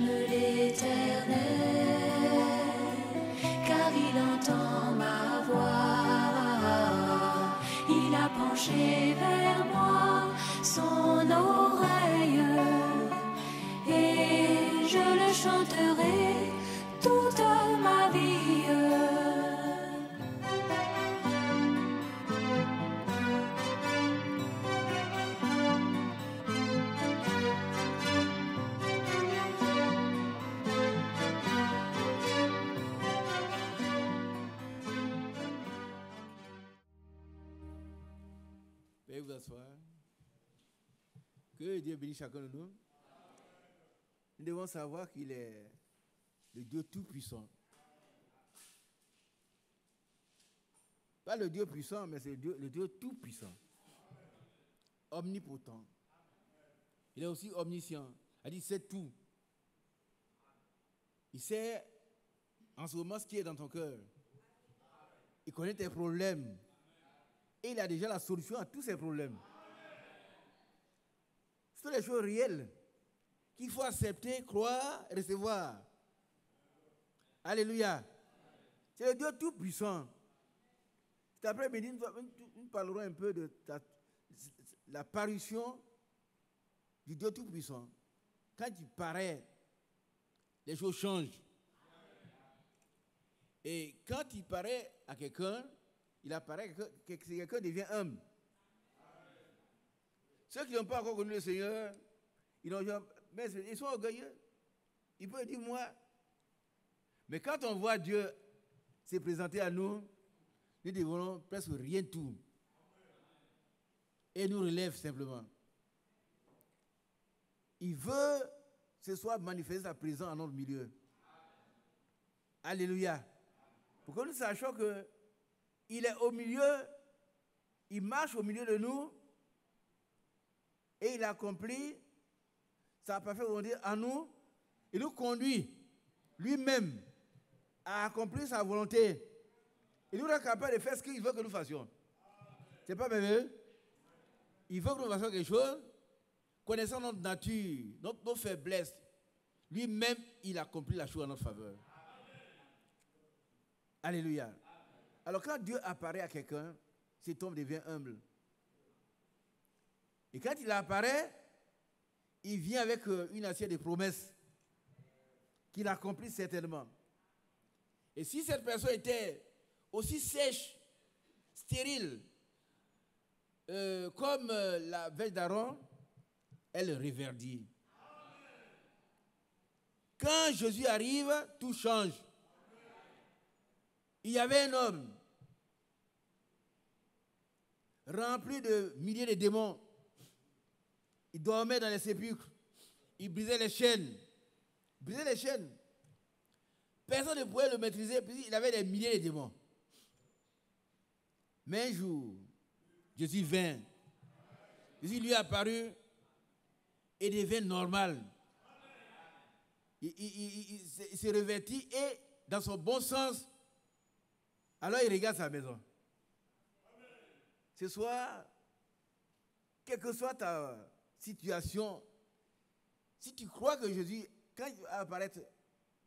j'aime l'Éternel, car il entend ma voix. Il a penché vers moi son oreille, et je le chanterai toute ma vie. Veuillez vous asseoir. Que Dieu bénisse chacun de nous. Nous devons savoir qu'il est le Dieu tout-puissant. Pas le Dieu puissant, mais c'est le Dieu tout-puissant. Omnipotent. Il est aussi omniscient. Il dit, c'est tout. Il sait en ce moment ce qui est dans ton cœur. Il connaît tes problèmes. Et il a déjà la solution à tous ces problèmes. Ce sont des choses réelles qu'il faut accepter, croire, recevoir. Alléluia. C'est le Dieu tout-puissant. Cet après-midi, nous parlerons un peu de l'apparition du Dieu tout-puissant. Quand il paraît, les choses changent. Et quand il paraît à quelqu'un, il apparaît que quelqu'un devient humble. Ceux qui n'ont pas encore connu le Seigneur, ils sont orgueilleux. Ils peuvent dire moi. Mais quand on voit Dieu se présenter à nous, nous devenons presque rien tout. Et nous relève simplement. Il veut ce soir manifester sa présence en notre milieu. Alléluia. Pour que nous sachions que il est au milieu, il marche au milieu de nous et il accomplit sa parfaite volonté en nous. Il nous conduit lui-même à accomplir sa volonté. Il nous rend capable de faire ce qu'il veut que nous fassions. Ce n'est pas merveilleux? Il veut que nous fassions quelque chose, connaissant notre nature, nos faiblesses. Lui-même, il accomplit la chose en notre faveur. Alléluia. Alors quand Dieu apparaît à quelqu'un, cet homme devient humble. Et quand il apparaît, il vient avec une assiette de promesses qu'il accomplit certainement. Et si cette personne était aussi sèche, stérile, comme la veille d'Aaron, elle reverdit. Quand Jésus arrive, tout change. Il y avait un homme rempli de milliers de démons. Il dormait dans les sépulcres. Il brisait les chaînes. Personne ne pouvait le maîtriser, puisqu'il avait des milliers de démons. Mais un jour, Jésus vint. Jésus lui est apparu et devint normal. Il se revêtit et, dans son bon sens, alors il regarde sa maison. Ce soir, quelle que soit ta situation, si tu crois que Jésus, quand il va apparaître,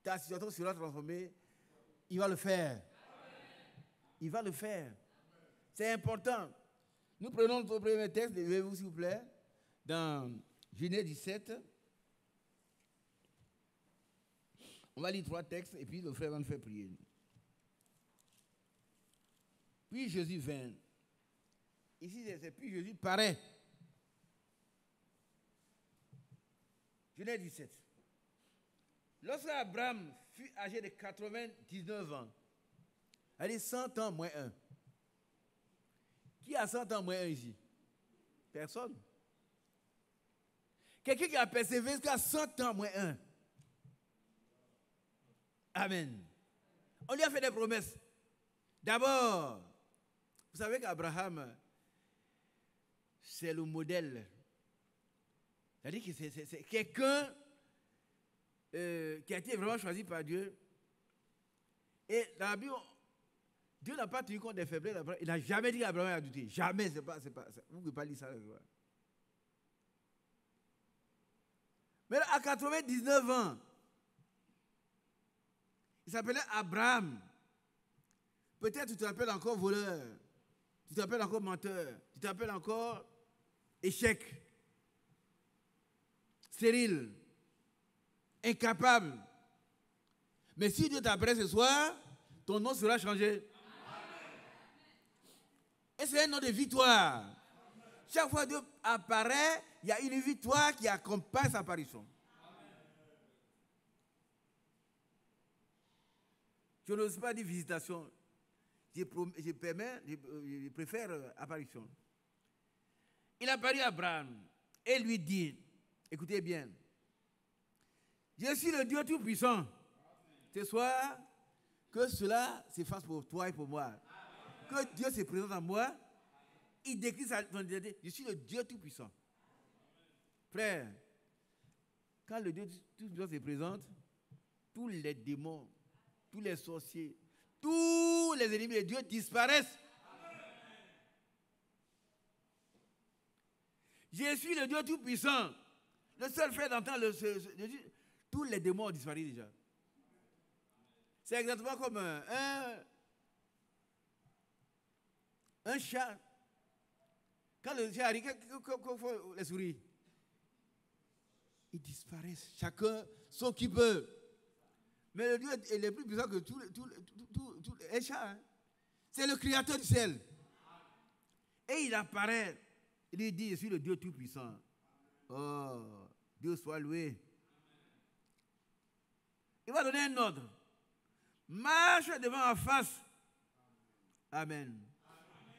ta situation sera transformée, il va le faire. Il va le faire. C'est important. Nous prenons notre premier texte, levez-vous s'il vous plaît, dans Genèse 17. On va lire 3 textes et puis le frère va nous faire prier. Puis Jésus vint. Ici, c'est puis Jésus paraît. Genèse 17. Lorsque Abraham fut âgé de 99 ans, elle dit 100 ans moins 1. Qui a 100 ans moins 1 ici? Personne. Quelqu'un qui a persévéré jusqu'à 100 ans moins 1. Amen. On lui a fait des promesses. D'abord, vous savez qu'Abraham, c'est le modèle. C'est-à-dire que c'est quelqu'un qui a été vraiment choisi par Dieu. Et dans la Bible, Dieu n'a pas tenu compte des faiblesses d'Abraham. Il n'a jamais dit qu'Abraham a douté. Jamais, vous ne pouvez pas lire ça. Mais à 99 ans, Il s'appelait Abraham. Peut-être tu te rappelles encore voleur, tu te rappelles encore menteur, tu te rappelles encore échec, stérile, incapable. Mais si Dieu t'appelle ce soir, ton nom sera changé. Et c'est un nom de victoire. Chaque fois que Dieu apparaît, il y a une victoire qui accompagne sa apparition. Je n'ose pas dire visitation. Je préfère apparition. Il apparut à Abraham et lui dit, écoutez bien, je suis le Dieu Tout-Puissant. Ce soir, que cela s'efface pour toi et pour moi. Que Dieu se présente à moi, il décrit sa identité. Je suis le Dieu Tout-Puissant. Frère, quand le Dieu Tout-Puissant se présente, tous les démons, tous les sorciers, tous les ennemis de Dieu disparaissent. Je suis le Dieu Tout-Puissant. Le seul fait d'entendre tous les démons ont disparu déjà. C'est exactement comme un chat. Quand le chat arrive, qu'est-ce font les souris? Ils disparaissent. Chacun s'occupe. Mais le Dieu est le plus puissant que tous les chats. Hein? C'est le créateur du ciel. Et il apparaît. Il dit, je suis le Dieu Tout-Puissant. Oh, Dieu soit loué. Il va donner un ordre. Marche devant ma face. Amen.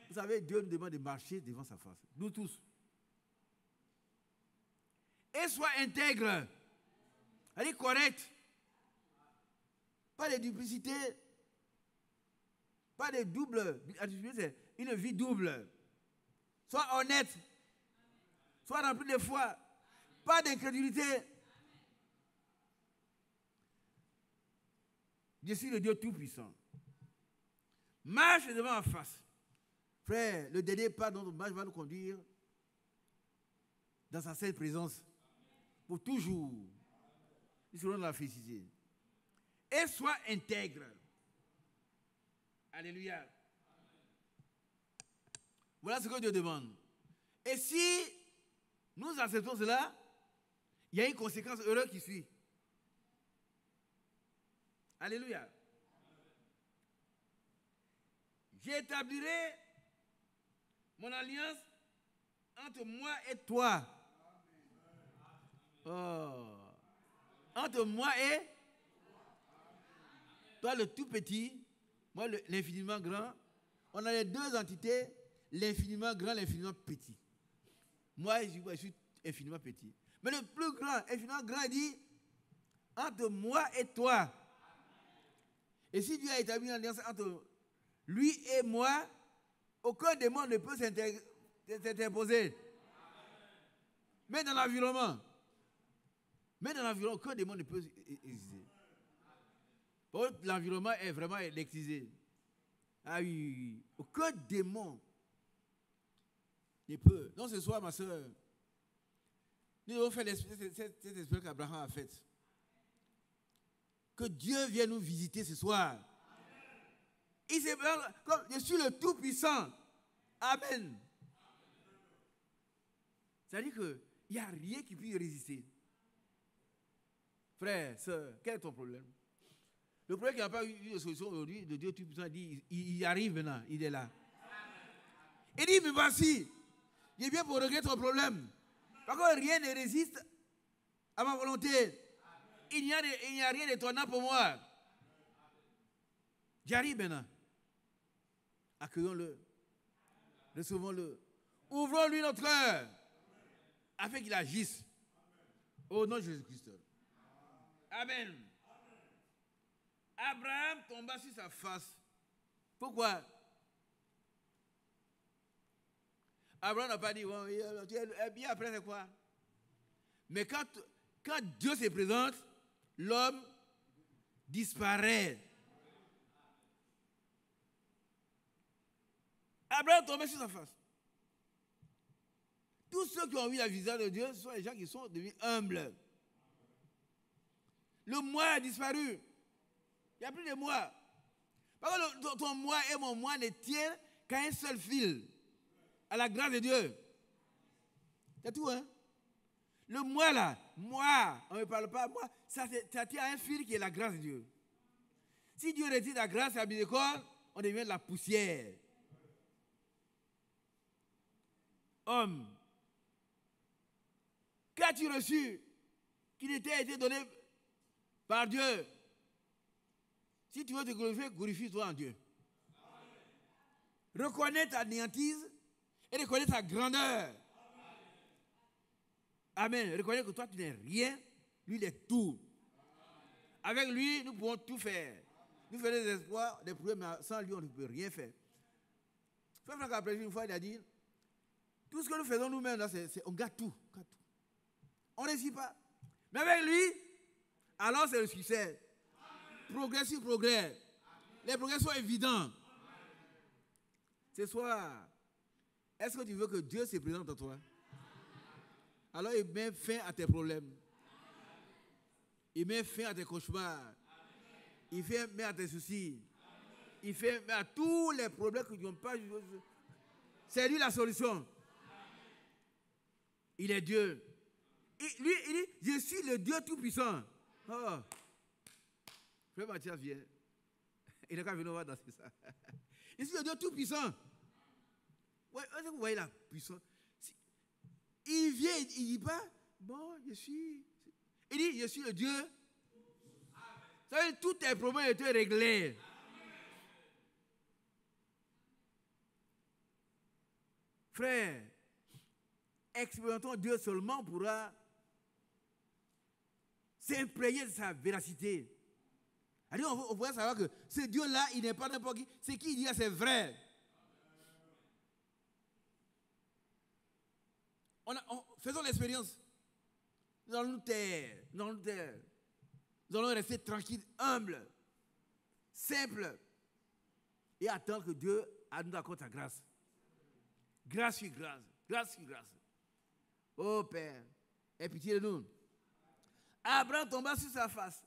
Vous savez, Dieu nous demande de marcher devant sa face. Nous tous. Et sois intègre. Elle est correcte. Pas de duplicité. Pas de double. C'est une vie double. Sois honnête. Sois rempli de foi. Pas d'incrédulité. Je suis le Dieu Tout-Puissant. Marche devant ma face. Frère, le dernier pas dans notre marche va nous conduire dans sa sainte présence. Pour toujours. Nous serons dans la félicité. Et sois intègre. Alléluia. Voilà ce que Dieu demande. Et si nous acceptons cela, il y a une conséquence heureuse qui suit. Alléluia. J'établirai mon alliance entre moi et toi. Oh. Entre moi et toi, le tout petit, moi, l'infiniment grand. On a les deux entités, l'infiniment grand, l'infiniment petit. Moi, je suis infiniment petit. Mais le plus grand, infiniment grand, il dit entre moi et toi. Et si Dieu a établi une alliance entre lui et moi, aucun démon ne peut s'interposer. Mais dans l'environnement, aucun démon ne peut exister. L'environnement est vraiment électrisé. Ah oui. Aucun démon ne peut. Donc ce soir, ma soeur, nous devons faire cette expérience qu'Abraham a faite. Que Dieu vienne nous visiter ce soir. Il s'est comme je suis le Tout-Puissant. Amen. C'est-à-dire qu'il n'y a rien qui puisse résister. Frère, sœur, quel est ton problème? Le problème qui n'a pas eu de solution aujourd'hui, de Dieu Tout-Puissant dit, il arrive maintenant, il est là. Il dit, mais voici, je viens pour régler ton problème. Parce que rien ne résiste à ma volonté. Il n'y a rien d'étonnant pour moi. J'arrive maintenant. Accueillons-le. Recevons-le. Ouvrons-lui notre cœur afin qu'il agisse. Au nom de Jésus-Christ. Amen. Abraham tomba sur sa face. Pourquoi? Abraham n'a pas dit, bon, bien après c'est quoi? Mais quand Dieu se présente, l'homme disparaît. Abraham tombait sur sa face. Tous ceux qui ont vu la visage de Dieu, ce sont les gens qui sont devenus humbles. Le moi a disparu. Il n'y a plus de moi. Parce que ton moi et mon moi ne tiennent qu'à un seul fil, à la grâce de Dieu. C'est tout, hein? Le moi là, moi, on ne me parle pas, moi, ça tient à un fil qui est la grâce de Dieu. Si Dieu retire la grâce et la miséricorde, on devient de la poussière. Homme, qu'as-tu reçu qui t'a été donné par Dieu? Si tu veux te glorifier, glorifie-toi en Dieu. Amen. Reconnais ta néantise et reconnais ta grandeur. Amen. Reconnais que toi, tu n'es rien, lui, il est tout. Avec lui, nous pouvons tout faire. Nous faisons des espoirs, des problèmes, mais sans lui, on ne peut rien faire. Frère Franck, après une fois, il a dit, tout ce que nous faisons nous-mêmes, là, on gâte tout. On ne réussit pas. Mais avec lui, alors c'est le succès. Progrès sur progrès. Amen. Les progrès sont évidents. Amen. Ce soir, est-ce que tu veux que Dieu se présente à toi? Amen. Alors il met fin à tes problèmes. Amen. Il met fin à tes cauchemars. Amen. Il met fin à tes soucis. Amen. Il met fin à tous les problèmes que tu n'as pas. C'est lui la solution. Amen. Il est Dieu. Lui, il dit, je suis le Dieu Tout-Puissant. Oh. Frère Mathias vient. Il n'a qu'à venir voir danser ça. Je suis le Dieu Tout-Puissant. Ouais, est-ce que vous voyez la puissance? Il vient, il ne dit pas, bon, je suis. Il dit, je suis le Dieu. Ça veut dire, tous tes problèmes étaient réglés. Frère, expérimentons Dieu seulement pourra s'imprégner de sa véracité. Alors, on pourrait savoir que ce Dieu-là, il n'est pas n'importe qui. Ce qu'il dit, c'est vrai. Faisons l'expérience. Nous allons nous taire. Nous allons rester tranquilles, humbles, simples. Et attendre que Dieu nous accorde sa grâce. Grâce sur grâce. Grâce sur grâce. Oh Père, aie pitié de nous. Abraham tomba sur sa face.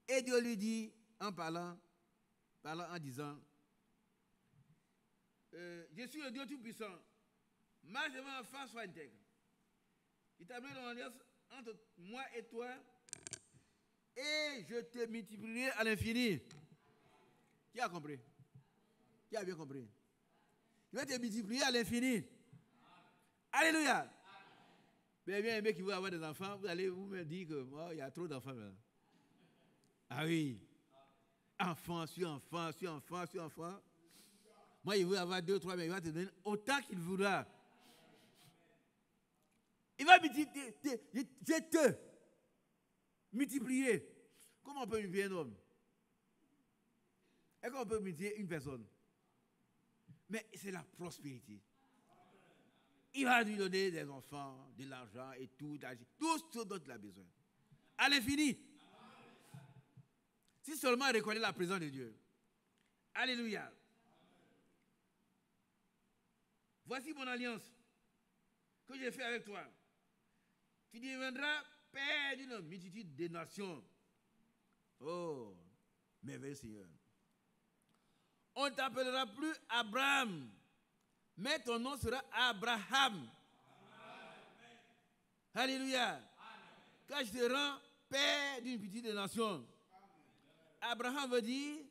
Et Dieu lui dit, en parlant en disant, je suis le Dieu Tout-Puissant. Marche devant l'enfant, sois intègre. Il t'a mis dans l'alliance entre moi et toi, et je te multiplierai à l'infini. Qui a compris? Qui a bien compris? Je vais te multiplier à l'infini. Alléluia. Bien aimé qui veut avoir des enfants, vous allez vous me dire que il y a trop d'enfants maintenant. Ah oui. Enfant sur enfant, sur enfant, sur enfant. Moi, il veut avoir 2, 3, mais il va te donner autant qu'il voudra. Il va me dire, je te multiplier. Comment on peut multiplier un homme? Est-ce qu'on peut multiplier une personne? Mais c'est la prospérité. Il va lui donner des enfants, de l'argent et tout ce dont il a besoin. À l'infini. Si seulement il reconnaît la présence de Dieu. Alléluia. Voici mon alliance que j'ai fait avec toi. Tu deviendras père d'une multitude de nations. Oh, merveilleux Seigneur. On ne t'appellera plus Abraham, mais ton nom sera Abraham. Amen. Alléluia. Amen. Car je te rends père d'une petite nation. Amen. Abraham veut dire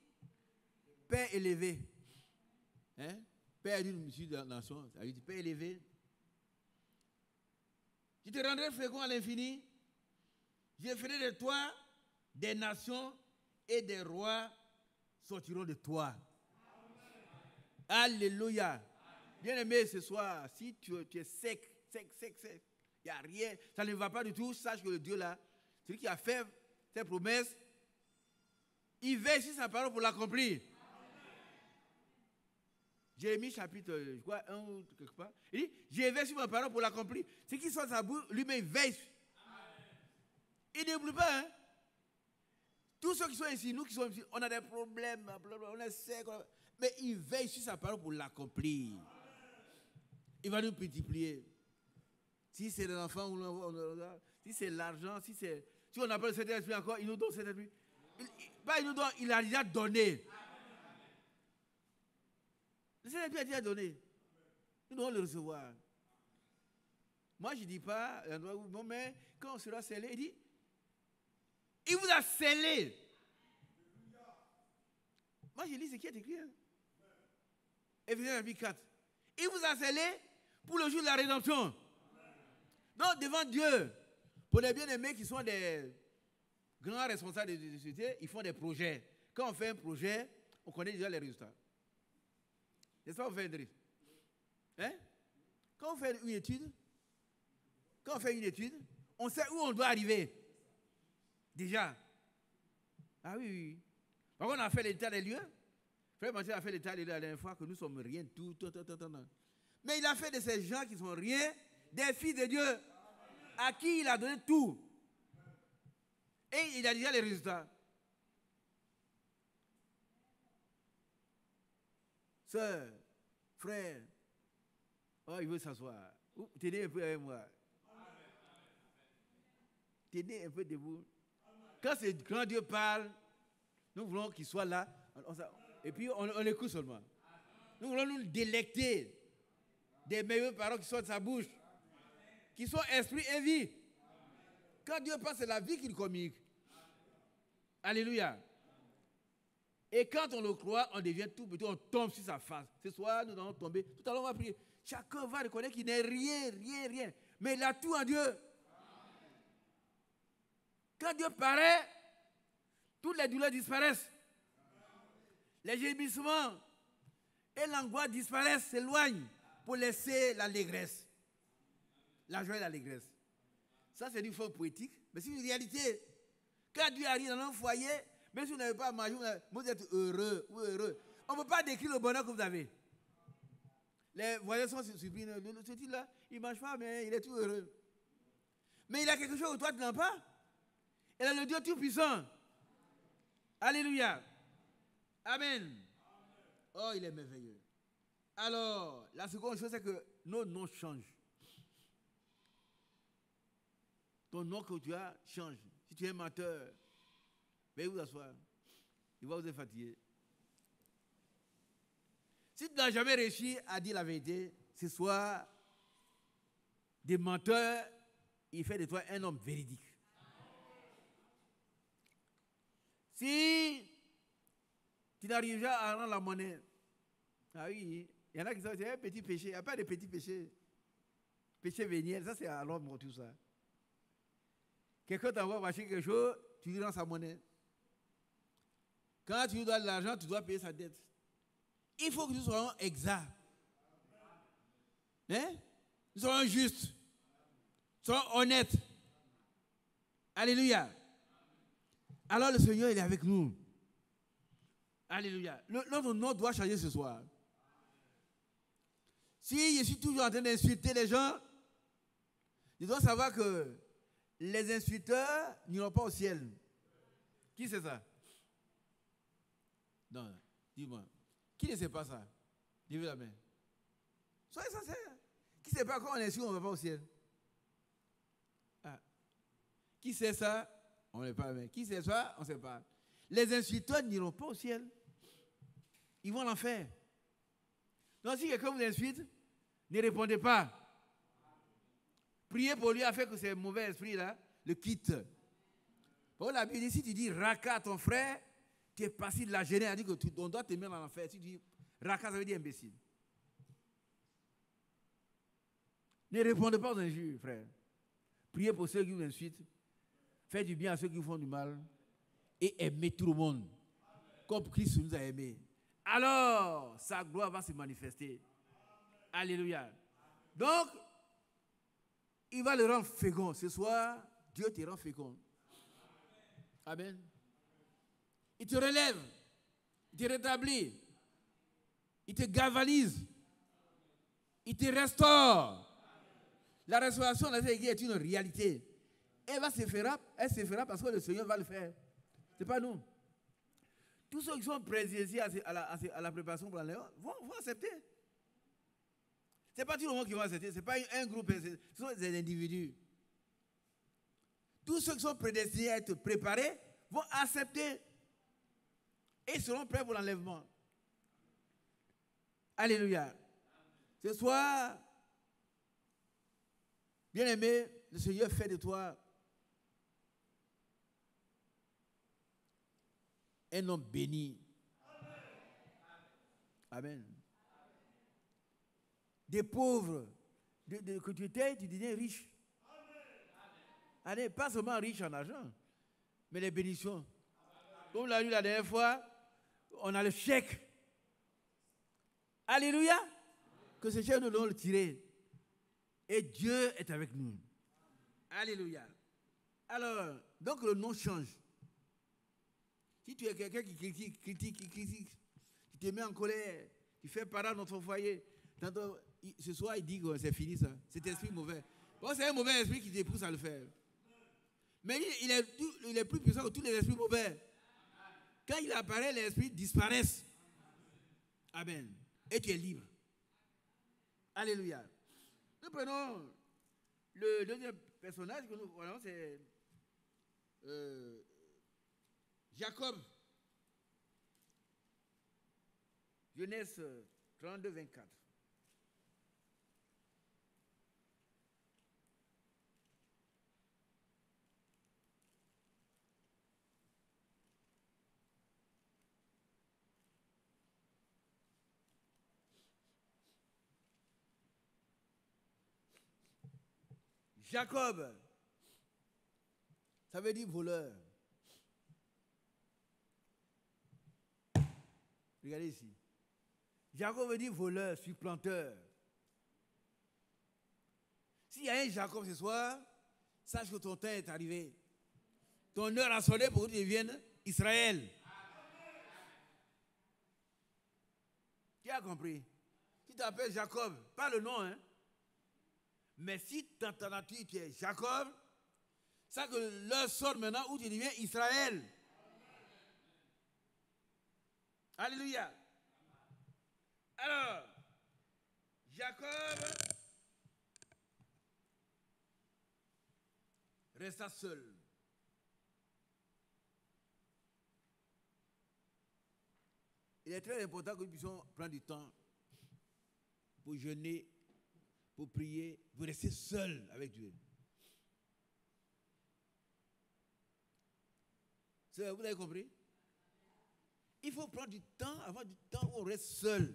père élevé. Hein? Père d'une petite nation. Ça veut dire père élevé. Je te rendrai fécond à l'infini. Je ferai de toi des nations et des rois sortiront de toi. Alléluia. Bien aimé, ce soir, si tu es sec, il n'y a rien, ça ne va pas du tout, sache que le Dieu là, celui qui a fait ses promesses, il veille sur sa parole pour l'accomplir. Jérémie chapitre, je crois, 1 ou quelque part, il dit, je veille sur ma parole pour l'accomplir. Ce qui sort de sa bouche, lui-même, il veille. Il n'oublie pas, hein. Tous ceux qui sont ici, nous qui sommes ici, on a des problèmes, on est secs, mais il veille sur sa parole pour l'accomplir. Il va nous multiplier. Si c'est des enfants, si c'est l'argent, si on appelle le Saint-Esprit encore, il nous donne le Saint-Esprit. Pas il nous donne, il a déjà donné. Le Seigneur a déjà donné. Nous devons le recevoir. Moi, je ne dis pas, non, mais quand on sera scellé, il dit, il vous a scellé. Moi, je lis ce qui est écrit. Hein. Éphésiens chapitre 4. Il vous a scellé pour le jour de la rédemption. Donc, devant Dieu, pour les bien-aimés qui sont des grands responsables de société, ils font des projets. Quand on fait un projet, on connaît déjà les résultats. N'est-ce pas, on fait Idriss? Hein? Quand on fait une étude, on sait où on doit arriver. Déjà. Ah oui, oui. Par contre, on a fait l'état des lieux. Frère Mathieu a fait l'état des lieux la dernière fois que nous sommes rien, tout. Mais il a fait de ces gens qui sont rien des fils de Dieu à qui il a donné tout. Et il a déjà les résultats. Sœur, frère, oh, il veut s'asseoir. Tenez un peu avec moi. Tenez un peu debout. Quand ce grand Dieu parle, nous voulons qu'il soit là. Et puis on écoute seulement. Nous voulons nous délecter des meilleures paroles qui sortent de sa bouche. Qui sont esprit et vie. Quand Dieu parle, c'est la vie qu'il communique. Alléluia. Et quand on le croit, on devient tout petit, on tombe sur sa face. Ce soir, nous allons tomber. Tout à l'heure, on va prier. Chacun va reconnaître qu'il n'est rien. Mais il a tout en Dieu. Quand Dieu paraît, toutes les douleurs disparaissent. Les gémissements et l'angoisse disparaissent, s'éloignent pour laisser l'allégresse. La joie et l'allégresse. Ça, c'est une forme poétique, mais c'est une réalité. Quand Dieu arrive dans un foyer, même si vous n'avez pas à manger, vous êtes heureux ou heureux. On ne peut pas décrire le bonheur que vous avez. Les voisins sont surpris. Ce type-là, il ne mange pas, mais il est tout heureux. Mais il a quelque chose que toi, tu n'as pas. Il a le Dieu Tout-Puissant. Alléluia. Amen. Oh, il est merveilleux. Alors, la seconde chose, c'est que nos noms changent. Ton nom que tu as change. Si tu es menteur, veuillez vous asseoir. Il va vous être fatigué. Si tu n'as jamais réussi à dire la vérité, ce soir, des menteurs, il fait de toi un homme véridique. Si tu n'arrives pas à rendre la monnaie, ah oui, il y en a qui disent c'est un petit péché. Il n'y a pas de petit péché. Péché véniel, ça c'est à l'homme tout ça. Quelqu'un t'envoie acheter quelque chose, tu lui rends sa monnaie. Quand tu lui dois de l'argent, tu dois payer sa dette. Il faut que nous soyons exacts. Hein? Nous soyons justes. Nous soyons honnêtes. Alléluia. Alors le Seigneur, il est avec nous. Alléluia. Notre nom doit changer ce soir. Si je suis toujours en train d'insulter les gens, je dois savoir que les insulteurs n'iront pas au ciel. Qui c'est ça? Non, dis-moi. Qui ne sait pas ça? Levez la main. Soyez sincères. Qui ne sait pas quand on insulte, on ne va pas au ciel? Ah. Qui sait ça? On ne va pas la main. Qui sait ça? On ne sait pas. Les insulteurs n'iront pas au ciel. Ils vont en enfer. Donc si quelqu'un vous insulte, ne répondez pas. Priez pour lui afin que ces mauvais esprits-là le quittent. Pour la Bible dit, si tu dis raka à ton frère, tu es passé de la gêner, elle dit qu'on doit te mettre en enfer. Si tu dis raka, ça veut dire imbécile. Ne répondez pas aux injures, frère. Priez pour ceux qui vous insultent. Faites du bien à ceux qui vous font du mal. Et aimez tout le monde. Comme Christ nous a aimés. Alors, sa gloire va se manifester. Alléluia. Donc, il va le rendre fécond. Ce soir, Dieu te rend fécond. Amen. Il te relève. Il te rétablit. Il te galvanise. Il te restaure. La restauration de cette église est une réalité. Elle se fera parce que le Seigneur va le faire. Ce n'est pas nous. Tous ceux qui sont présidés à la préparation pour l'année vont accepter. Ce n'est pas tout le monde qui va accepter. Ce n'est pas un groupe, ce sont des individus. Tous ceux qui sont prédestinés à être préparés vont accepter et seront prêts pour l'enlèvement. Alléluia. Ce soir, bien-aimé, le Seigneur fait de toi un homme béni. Amen. Des pauvres, que tu étais, tu deviens riche. Allez, pas seulement riche en argent, mais les bénédictions. Comme on l'a lu la dernière fois, on a le chèque. Alléluia. Que ce chèque nous donne le tirer. Et Dieu est avec nous. Alléluia. Alors, donc le nom change. Si tu es quelqu'un qui critique, tu te mets en colère, tu fais parade dans ton foyer, tantôt, ce soir il dit que c'est fini ça, cet esprit mauvais. Bon, c'est un mauvais esprit qui te pousse à le faire. Mais il est plus puissant que tous les esprits mauvais. Quand il apparaît, les esprits disparaissent. Amen. Et tu es libre. Alléluia. Nous prenons le deuxième personnage que nous voyons, c'est Jacob. Genèse 32, 24. Jacob, ça veut dire voleur. Regardez ici. Jacob veut dire voleur, supplanteur. S'il y a un Jacob ce soir, sache que ton temps est arrivé. Ton heure a sonné pour que tu deviennes Israël. Qui a compris? Tu t'appelles Jacob, pas le nom, hein? Mais si dans ta nature tu es Jacob, ça que l'heure sort maintenant où tu deviens Israël. Alléluia. Alors, Jacob resta seul. Il est très important que nous puissions prendre du temps pour jeûner, pour prier, pour rester seul avec Dieu. Vous avez compris? Il faut prendre du temps, avoir du temps où on reste seul.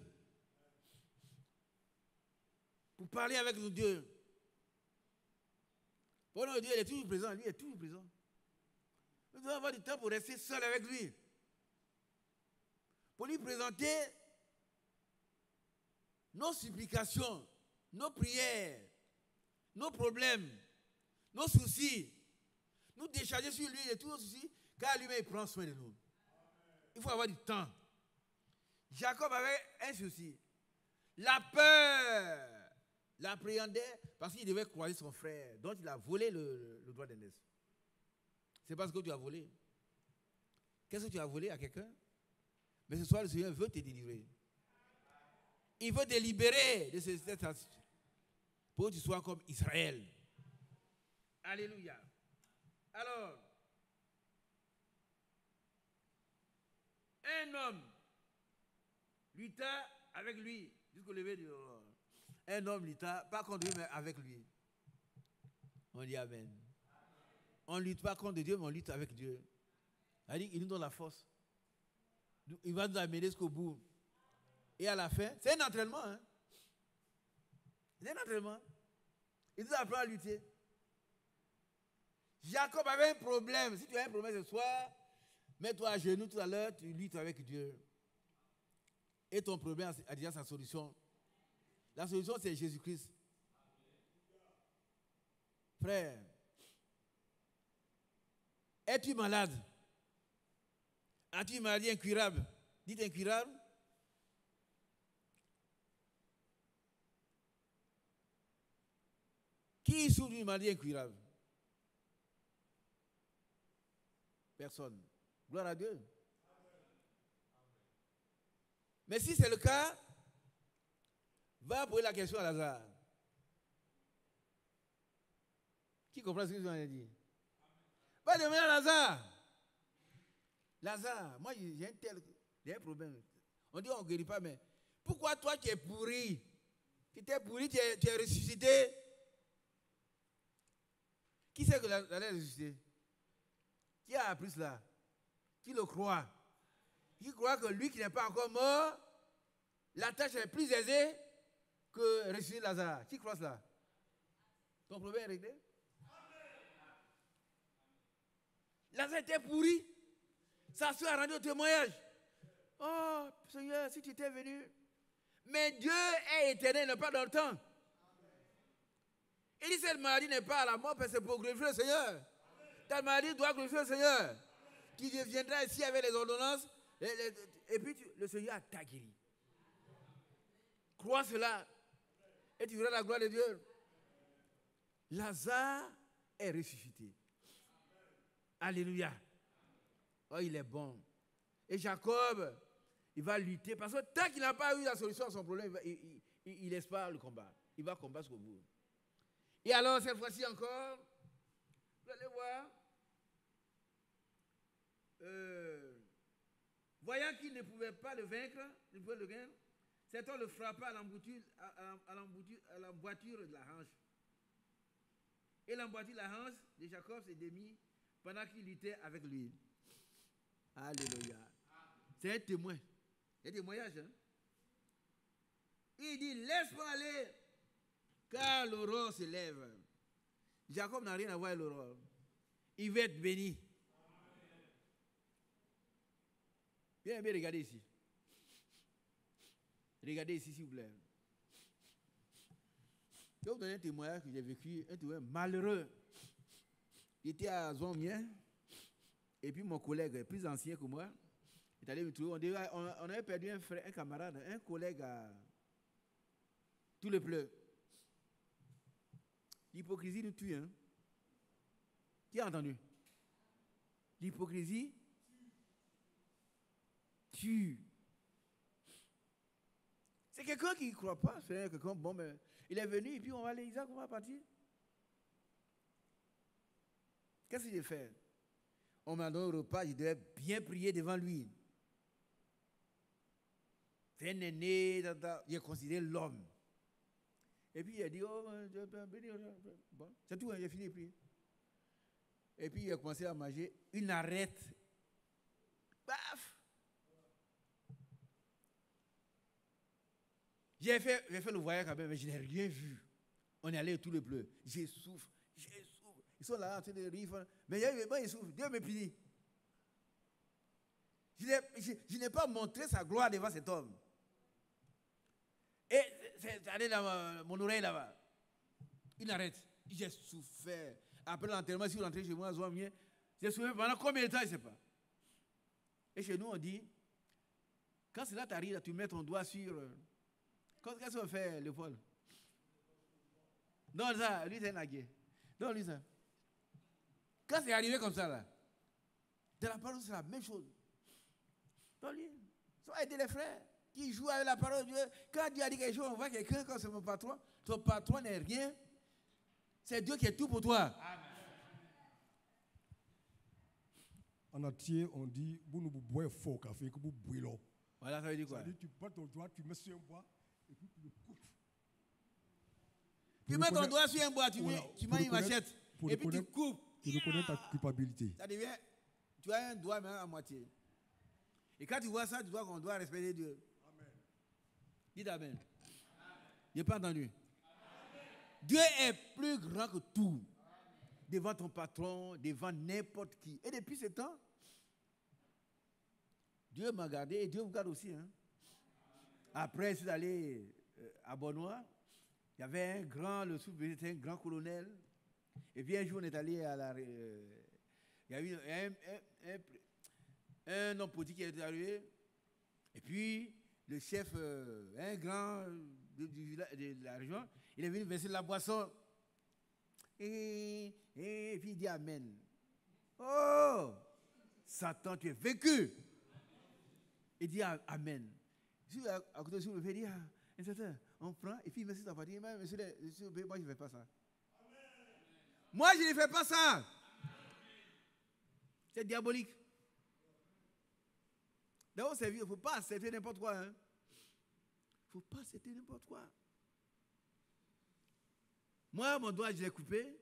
Pour parler avec nos Dieu. Pour notre Dieu, il est toujours présent. Lui, il est toujours présent. Nous devons avoir du temps pour rester seul avec lui. Pour lui présenter nos supplications, nos prières, nos problèmes, nos soucis. Nous décharger sur lui de tous nos soucis, car lui-même, il prend soin de nous. Il faut avoir du temps. Jacob avait un souci. La peur l'appréhendait parce qu'il devait croiser son frère, dont il a volé le droit d'aînesse. C'est parce que tu as volé. Qu'est-ce que tu as volé à quelqu'un? Mais ce soir, le Seigneur veut te délivrer. Il veut te libérer de cette situation pour que tu sois comme Israël. Alléluia. Alors, un homme lutta avec lui jusqu'au lever du jour. Un homme lutta, pas contre lui, mais avec lui. On dit Amen. On ne lutte pas contre Dieu, mais on lutte avec Dieu. Il nous donne la force. Il va nous amener jusqu'au bout. Et à la fin, c'est un entraînement. Hein? C'est un entraînement. Il nous apprend à lutter. Jacob avait un problème. Si tu as un problème ce soir, mets-toi à genoux tout à l'heure, tu luttes avec Dieu. Et ton problème a déjà sa solution. La solution, c'est Jésus-Christ. Frère, es-tu malade? As-tu une maladie incurable? Dites incurable. Qui souffre d'une maladie incurable? Personne. Gloire à Dieu. Mais si c'est le cas, va poser la question à Lazare. Qui comprend ce que je viens de dire? Va demander à Lazare. Lazare, moi j'ai un problème. On dit on ne guérit pas, mais pourquoi toi tu es pourri? Tu t'es pourri, tu es ressuscité. Qui c'est que Lazare est ressuscité? Qui a appris cela? Qui le croit? Qui croit que lui qui n'est pas encore mort, la tâche est plus aisée que ressusciter Lazare? Qui croit cela? Ton problème est réglé? Lazare était pourri. Sa soeur a rendu au témoignage. Oh, Seigneur, si tu étais venu. Mais Dieu est éternel, il n'est pas dans le temps. Il dit cette maladie n'est pas à la mort, parce que c'est pour glorifier le Seigneur. Ta maladie doit glorifier le Seigneur. Tu viendras ici avec les ordonnances, et puis le Seigneur t'a guéri. Crois cela, et tu verras la gloire de Dieu. Lazare est ressuscité. Alléluia. Oh, il est bon. Et Jacob, il va lutter, parce que tant qu'il n'a pas eu la solution à son problème, il laisse pas le combat. Il va combattre jusqu'au bout. Et alors, cette fois-ci encore, vous allez voir, voyant qu'il ne pouvait pas le vaincre, cet homme le frappa à l'emboîture de la hanche. Et l'emboîture de la hanche de Jacob s'est démis pendant qu'il luttait avec lui. Alléluia. C'est un témoin. C'est un témoignage. Hein? Il dit, laisse-moi aller, car l'aurore se lève. Jacob n'a rien à voir avec l'aurore. Il va être béni. Bien, regardez ici. Regardez ici, s'il vous plaît. Je vais vous donner un témoignage que j'ai vécu, un témoignage malheureux. Il était à Zomien, et puis mon collègue, plus ancien que moi, est allé me trouver. On avait perdu un frère, un camarade, un collègue à tout le pleu. L'hypocrisie nous tue. Hein? Qui a entendu? L'hypocrisie tue. C'est quelqu'un qui ne croit pas. C'est quelqu'un, bon, mais il est venu et puis on va aller, Isaac, on va partir. Qu'est-ce que j'ai fait? On m'a donné un repas, je devais bien prier devant lui. C'est un aîné, il est considéré l'homme. Et puis il a dit, oh, bon, c'est tout, j'ai fini de prier. Et puis il a commencé à manger une arête. Paf! J'ai fait le voyage quand même, mais je n'ai rien vu. On est allé tout le bleu. J'ai souffert. Ils sont là en train de rire. Mais ils souffrent. Dieu me punit. Je n'ai pas montré sa gloire devant cet homme. Et c'est allé dans mon oreille là-bas. Il arrête. J'ai souffert. Après l'enterrement, si vous rentrez chez moi, j'ai souffert pendant combien de temps, je ne sais pas. Et chez nous, on dit, quand cela t'arrive, tu mets ton doigt sur... Qu'est-ce qu'on fait, Léopold? Non, ça, lui, c'est un aguet. Non, lui, ça. Quand c'est arrivé comme ça, là, de la parole, c'est la même chose. Donc, lui, ça va aider les frères qui jouent avec la parole de Dieu. Quand Dieu a dit quelque chose, on voit quelqu'un, quand c'est mon patron, ton patron n'est rien. C'est Dieu qui est tout pour toi. Amen. En entier, on dit, vous ne boivez fort café que vous boivez l'eau. Voilà, ça veut dire quoi? Ça veut dire, tu prends ton doigt, tu mets sur un bois, et puis tu le coupes. Tu mets ton doigt sur un bois, tu mets une machette, et puis tu coupes. Tu reconnais ta culpabilité. Ça devient, tu as un doigt même à moitié. Et quand tu vois ça, tu vois qu'on doit respecter Dieu. Amen. Dites Amen. Je n'ai pas entendu. Amen. Dieu est plus grand que tout. Amen. Devant ton patron, devant n'importe qui. Et depuis ce temps, Dieu m'a gardé et Dieu vous garde aussi. Hein. Après, je suis allé à Bonnois. Il y avait un grand, le sous-préfet était un grand colonel. Et puis un jour, on est allé à la... il y a eu un homme politique qui est arrivé. Et puis, le chef, un grand de la région, il est venu verser la boisson. Et puis il dit Amen. Oh, Satan, tu es vaincu. Il dit Amen. Je suis à côté de lui, il dit on prend, et puis il me dit ça, il dit, monsieur, moi je ne fais pas ça. Moi, je ne fais pas ça. C'est diabolique. Dans vos services, il ne faut pas accepter n'importe quoi. Il ne faut pas accepter n'importe quoi. Moi, mon doigt, je l'ai coupé.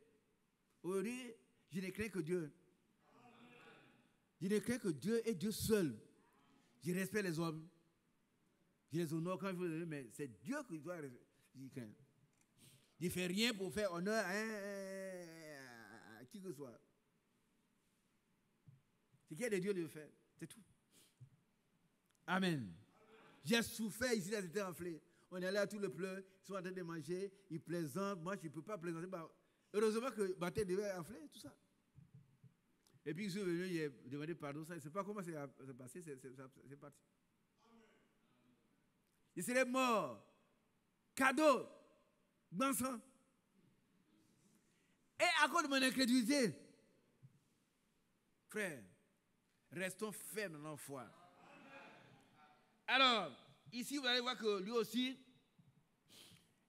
Aujourd'hui, je ne crains que Dieu. Je ne crains que Dieu et Dieu seul. Je respecte les hommes. Je les honore quand je veux, mais c'est Dieu qui doit craindre. Je ne fais rien pour faire honneur à qui que ce soit. Ce qui est de Dieu de le faire. C'est tout. Amen. J'ai souffert ici, là, j'étais enflé. On est allé à tout le pleu, ils sont en train de manger, ils plaisantent. Moi, je ne peux pas plaisanter. Heureusement que ma tête devait enfler, tout ça. Et puis, je suis venu, j'ai demandé pardon. Je ne sais pas comment c'est passé, c'est parti. Il serait mort. Cadeau. Dans sang. Et à cause de mon incrédulité, frère, restons fermes dans la foi. Alors, ici, vous allez voir que lui aussi,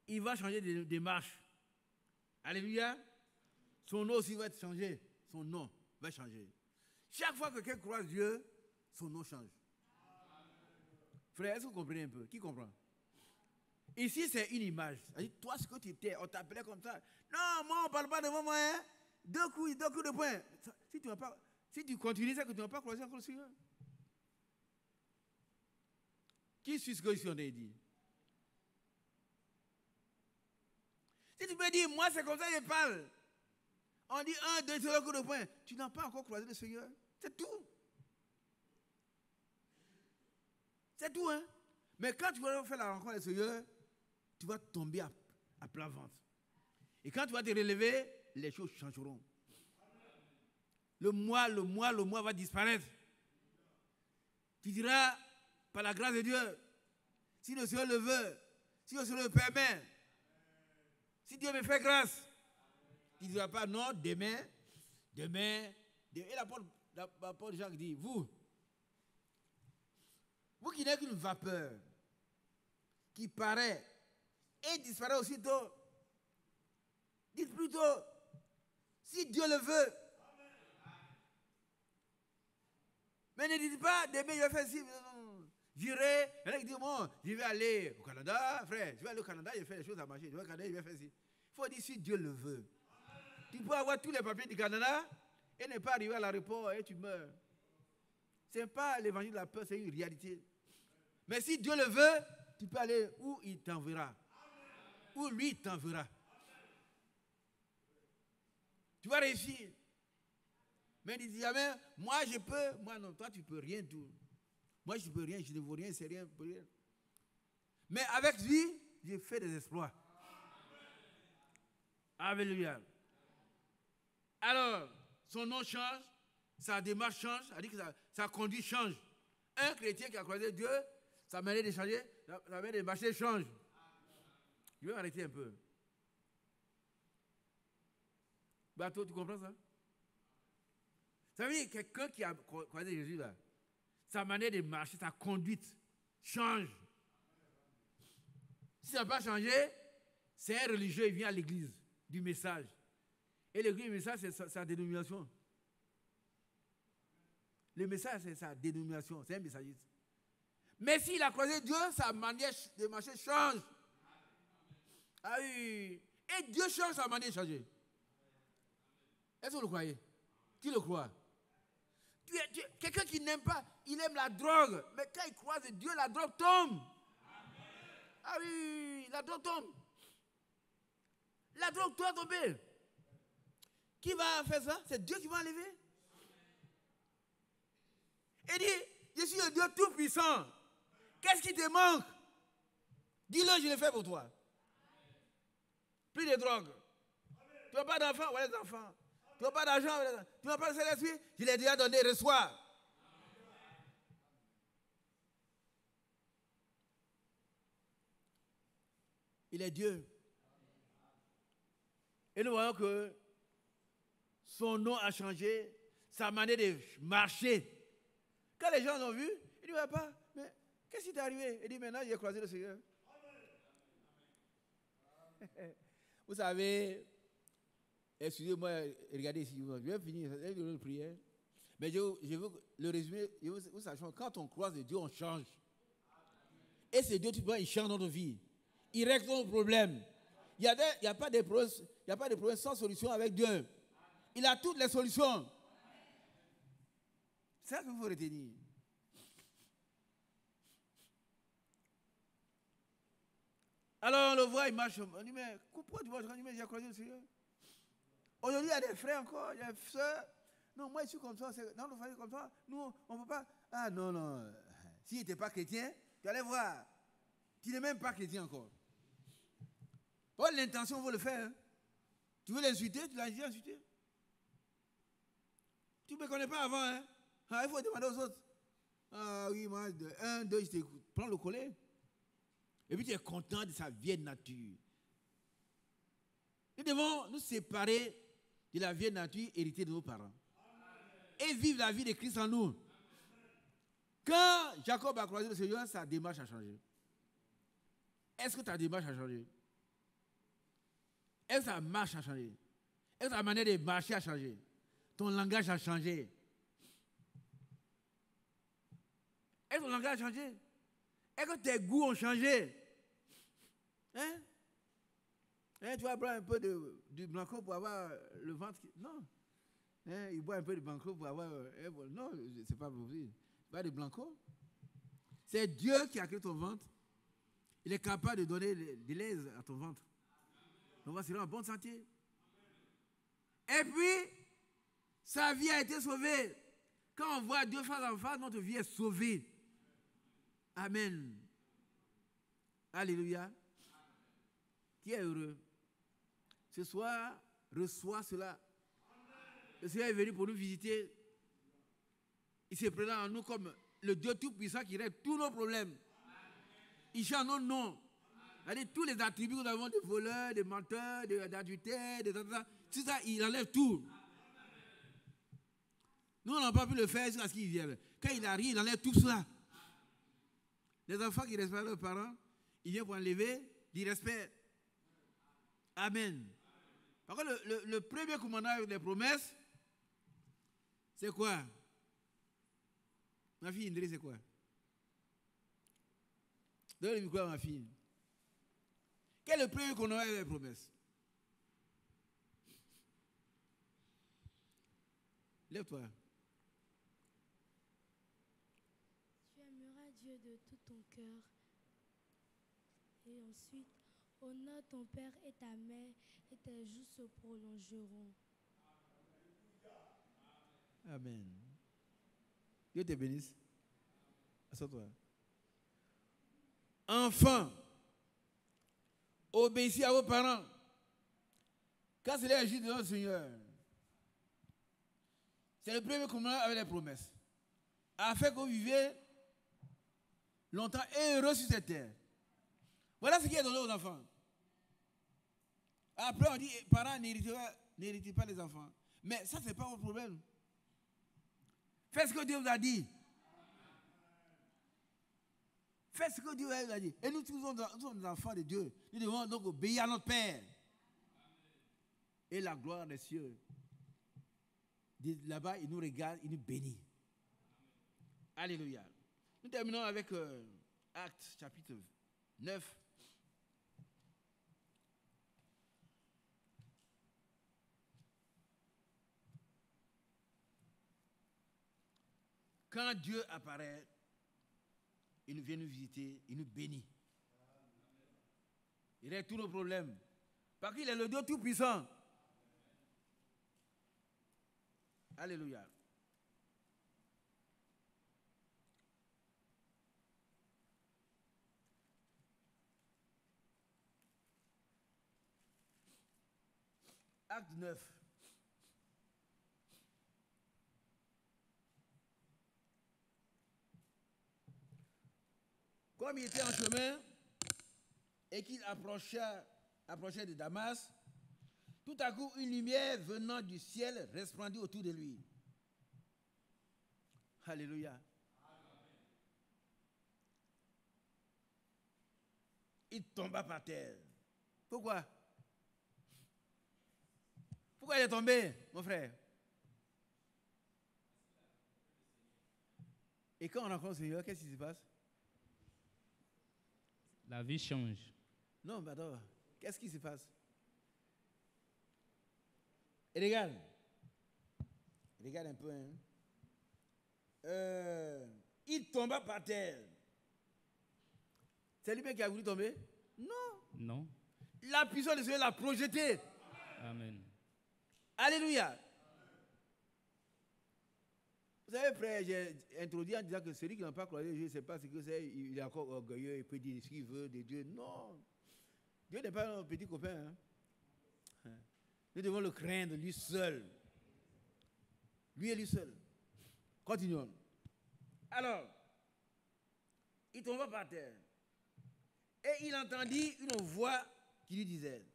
il va changer de démarche. Alléluia. Son nom aussi va être changé. Son nom va changer. Chaque fois que quelqu'un croise Dieu, son nom change. Frère, est-ce que vous comprenez un peu? Qui comprend? Ici, c'est une image. Toi, ce que tu étais, on t'appelait comme ça. Non, moi, on ne parle pas devant moi. Hein? Deux coups de poing. Si tu continues, c'est que tu n'as pas croisé encore le Seigneur. Qui suit ce que ici on a dit? Si tu me dis, moi, c'est comme ça que je parle. On dit 1, 2, 3 coups de poing. Tu n'as pas encore croisé le Seigneur. C'est tout. C'est tout, hein? Mais quand tu vas faire la rencontre avec le Seigneur, tu vas tomber à plat ventre. Et quand tu vas te relever, les choses changeront. Le moi va disparaître. Tu diras, par la grâce de Dieu, si le Seigneur le veut, si le Seigneur le permet, si Dieu me fait grâce, tu ne diras pas non, demain. Et l'apôtre Jacques dit, vous qui n'êtes qu'une vapeur, qui paraît et disparaît aussitôt, dites plutôt, si Dieu le veut. Mais ne dites pas, demain je vais faire ci. J'irai, il y en a qui disent, bon, je vais aller au Canada, frère, je vais aller au Canada, je vais faire les choses à marcher, je vais au Canada, je vais faire ci. Il faut dire si Dieu le veut. Tu peux avoir tous les papiers du Canada et ne pas arriver à l'aéroport et tu meurs. Ce n'est pas l'évangile de la peur, c'est une réalité. Mais si Dieu le veut, tu peux aller où il t'enverra. Où lui t'enverra. Tu vas réussir. Mais il dit jamais, moi je peux, moi non, toi tu peux rien tout. Moi je peux rien, je ne vaux rien, c'est rien, rien. Mais avec lui, j'ai fait des exploits. Alléluia. Alors, son nom change, sa démarche change, c'est-à-dire que sa conduite change. Un chrétien qui a croisé Dieu, sa manière de changer, sa manière de marcher change. Je vais m'arrêter un peu. Bateau, tu comprends ça? Ça veut dire que quelqu'un qui a croisé Jésus là, sa manière de marcher, sa conduite change. Si ça n'a pas changé, c'est un religieux, il vient à l'église du message. Et l'église du message, c'est sa dénomination. Le message, c'est sa dénomination, c'est un messagiste. Mais s'il a croisé Dieu, sa manière de marcher change. Ah oui. Et Dieu change sa manière de changer. Est-ce que vous le croyez? Qui le croit? Quelqu'un qui n'aime pas, il aime la drogue. Mais quand il croise Dieu, la drogue tombe. Ah oui, la drogue tombe. La drogue doit tomber. Qui va faire ça? C'est Dieu qui va enlever. Il dit, je suis le Dieu tout-puissant. Qu'est-ce qui te manque? Dis-le, je le fais pour toi. Plus de drogue. Tu n'as pas d'enfants? Voilà les enfants. Tu n'as pas d'argent? Tu n'as pas de Saint-Esprit? Je l'ai déjà donné, reçois. Il est Dieu. Et nous voyons que son nom a changé, sa manière de marcher. Quand les gens l'ont vu, ils ne disent pas, mais qu'est-ce qui t'est arrivé? Il dit, maintenant, j'ai croisé le Seigneur. Vous savez, excusez-moi, regardez ici, je vais finir une prière. Mais je veux le résumer, vous sachez, quand on croise Dieu, on change. Et c'est Dieu, il change notre vie. Il règle nos problèmes. Il n'y a pas de problème sans solution avec Dieu. Il a toutes les solutions. C'est ça qu'il faut retenir. Alors on le voit, il marche. On dit, mais pourquoi tu marches? On dit, mais j'ai croisé le Seigneur. Aujourd'hui, il y a des frères encore, il y a des soeurs. Non, moi je suis comme ça. Non, nous faisons comme ça. Nous, on ne peut pas. Ah non, non. S'il n'était pas chrétien, tu allais voir. Tu n'es même pas chrétien encore. Pas l'intention, il faut le faire. Hein. Tu veux l'insulter, tu l'as dit insulter. Tu ne me connais pas avant. Hein? Ah, il faut demander aux autres. Ah oui, moi, 1, 2, je t'écoute. Prends le collet. Et puis tu es content de sa vieille nature. Nous devons nous séparer de la vieille nature héritée de nos parents. Et vivre la vie de Christ en nous. Quand Jacob a croisé le Seigneur, sa démarche a changé. Est-ce que ta démarche a changé? Est-ce que ta marche a changé? Est-ce que ta manière de marcher a changé? Ton langage a changé? Est-ce que ton langage a changé? Est-ce que tes goûts ont changé? Hein? Tu vas boire un peu du blanco pour avoir le ventre. Non. Hein? Il boit un peu de blanco pour avoir. Non, ce n'est pas possible. Pas de blanco. C'est Dieu qui a créé ton ventre. Il est capable de donner de l'aise à ton ventre. Donc, on va se rendre en bon sentier. Et puis, sa vie a été sauvée. Quand on voit Dieu face en face, notre vie est sauvée. Amen. Alléluia. Qui est heureux? Ce soir, reçois cela. Le Seigneur est venu pour nous visiter. Il se présente en nous comme le Dieu Tout-Puissant qui règle tous nos problèmes. Il change nos noms. C'est-à-dire tous les attributs que nous avons de voleurs, de menteurs, d'adultères, tout ça, il enlève tout. Nous, on n'a pas pu le faire jusqu'à ce qu'il vienne. Quand il arrive, il enlève tout cela. Les enfants qui respectent leurs parents, ils viennent pour enlever du respect. Amen. Par contre, le premier commandement avec les promesses, c'est quoi? Ma fille Indri, c'est quoi? Donne le micro à ma fille. Quel est le premier commandement avec les promesses? Lève-toi. Tu aimeras Dieu de tout ton cœur. Et ensuite, honore ton père et ta mère, et tes jours se prolongeront. Amen. Dieu te bénisse. Assois-toi. Enfants, obéissez à vos parents. Quand c'est l'agir de notre Seigneur, c'est le premier commandement avec les promesses. Afin que vous viviez longtemps et heureux sur cette terre. Voilà ce qui est donné aux enfants. Après, on dit, parents, n'héritez pas les enfants. Mais ça, ce n'est pas votre problème. Faites ce que Dieu vous a dit. Faites ce que Dieu vous a dit. Et nous tous sommes des enfants de Dieu. Nous devons donc obéir à notre Père. Et la gloire des cieux. Là-bas, il nous regarde, il nous bénit. Alléluia. Nous terminons avec Actes chapitre 9. Quand Dieu apparaît, il vient nous visiter, il nous bénit. Il règle tous nos problèmes. Parce qu'il est le Dieu Tout-Puissant. Alléluia. Acte 9. Comme il était en chemin et qu'il approchait de Damas, tout à coup une lumière venant du ciel resplendit autour de lui. Alléluia. Il tomba par terre. Pourquoi? Pourquoi il est tombé, mon frère? Et quand on rencontre le Seigneur, qu'est-ce qui se passe? La vie change. Non, mais attends, qu'est-ce qui se passe? Et regarde un peu. Hein. Il tomba par terre. C'est lui-même qui a voulu tomber? Non. Non. La puissance du Seigneur l'a projeté. Amen. Alléluia. Vous savez, frère, j'ai introduit en disant que celui qui n'a pas croisé Dieu, je ne sais pas ce que c'est, il est encore orgueilleux, il peut dire ce qu'il veut de Dieu. Non. Dieu n'est pas un petit copain. Hein. Nous devons le craindre, lui seul. Lui et lui seul. Continuons. Alors, il tomba par terre. Et il entendit une voix qui lui disait,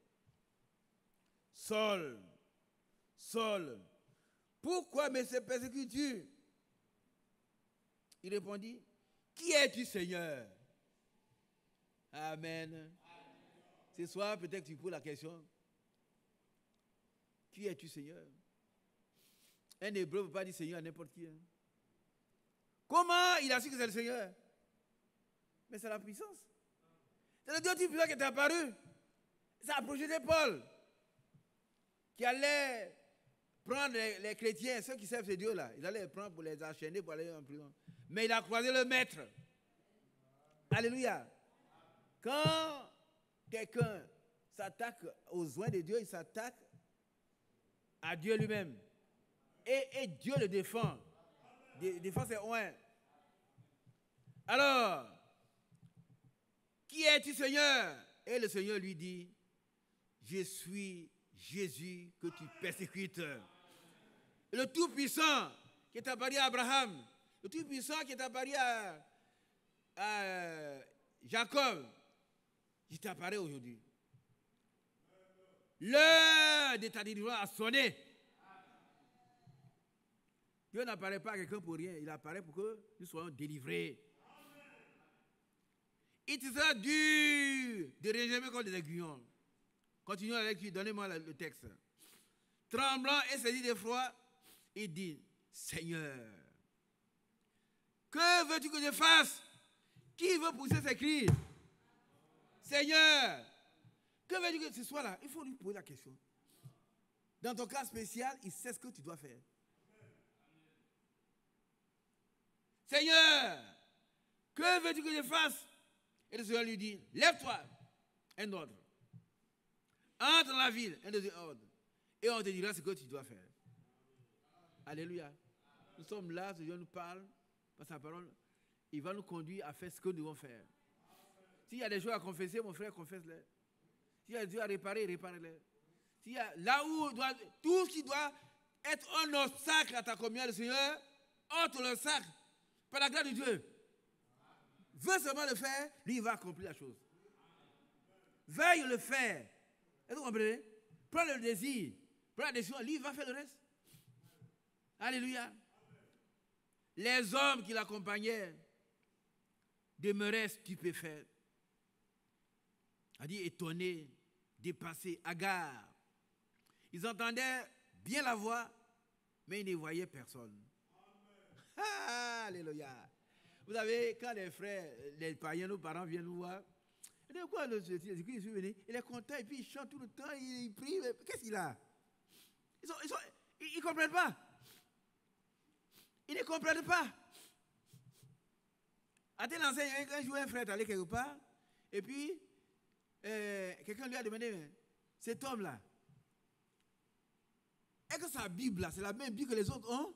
Saul, Saul, pourquoi me persécutes-tu? Il répondit, qui es-tu, Seigneur? Amen. Ce soir, peut-être tu poses la question, qui es-tu, Seigneur? Un hébreu ne peut pas dire Seigneur à n'importe qui. Hein. Comment il a su que c'est le Seigneur? Mais c'est la puissance. C'est le Dieu tout-puissant qui est apparu. Ça a projeté Paul, qui allait prendre les chrétiens, ceux qui servent ce Dieu-là. Il allait les prendre pour les enchaîner, pour aller en prison. Mais il a croisé le Maître. Alléluia. Quand quelqu'un s'attaque aux soins de Dieu, il s'attaque à Dieu lui-même. Et Dieu le défend. Défend ses oins. Alors, qui es-tu, Seigneur? Et le Seigneur lui dit, je suis Jésus que tu persécutes. Le Tout-Puissant qui est apparu à Abraham, le Tout-Puissant qui est apparu à Jacob, il t'apparaît aujourd'hui. L'heure de ta délivrance a sonné. Dieu n'apparaît pas à quelqu'un pour rien, il apparaît pour que nous soyons délivrés. Il te sera dur de régimer comme des aiguillons. Continuons avec lui, donnez-moi le texte. Tremblant et saisi d'effroi, il dit, Seigneur, que veux-tu que je fasse? Qui veut pousser ses cris? Seigneur, que veux-tu que ce soit là? Il faut lui poser la question. Dans ton cas spécial, il sait ce que tu dois faire. Seigneur, que veux-tu que je fasse? Et le Seigneur lui dit, lève-toi, un ordre. Entre dans la ville, un deuxième ordre. Et on te dira ce que tu dois faire. Alléluia. Nous sommes là, ce Dieu nous parle, par sa parole. Il va nous conduire à faire ce que nous devons faire. S'il y a des choses à confesser, mon frère, confesse-les. S'il y a des choses à réparer, répare-les. S'il y a là où tout ce qui doit être un obstacle à ta communion, le Seigneur, ôte le sac par la grâce de Dieu. Veut seulement le faire, lui, il va accomplir la chose. Veuille le faire. Est-ce que vous comprenez? Prends le désir, prends la décision, lui, il va faire le reste. Alléluia. Les hommes qui l'accompagnaient demeuraient stupéfaits. C'est-à-dire étonnés, dépassés, hagards. Ils entendaient bien la voix, mais ils ne voyaient personne. Alléluia. Vous savez, quand les frères, les païens, nos parents viennent nous voir, ils disent quoi, il est content et puis il chante tout le temps, il prie. Qu'est-ce qu'il a? Ils ne comprennent pas. Ils ne comprennent pas. À tel enseigne, un jour, un frère est allé quelque part, et puis, quelqu'un lui a demandé, cet homme-là, est-ce que sa Bible, là, c'est la même Bible que les autres ont?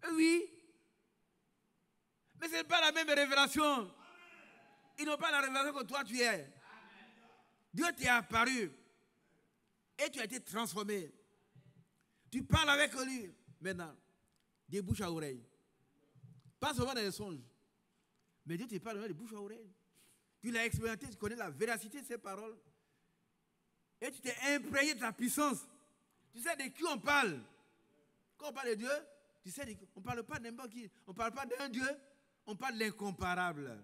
Oui. Mais ce n'est pas la même révélation. Ils n'ont pas la révélation que toi tu es. Dieu t'est apparu. Et tu as été transformé. Tu parles avec lui. Maintenant, des bouches à oreille. Pas seulement dans les songes. Mais Dieu te parle de bouche à oreille. Tu l'as expérimenté, tu connais la véracité de ses paroles. Et tu t'es imprégné de ta puissance. Tu sais de qui on parle. Quand on parle de Dieu, tu sais, on ne parle pas de n'importe qui. On ne parle pas d'un Dieu, on parle de l'incomparable.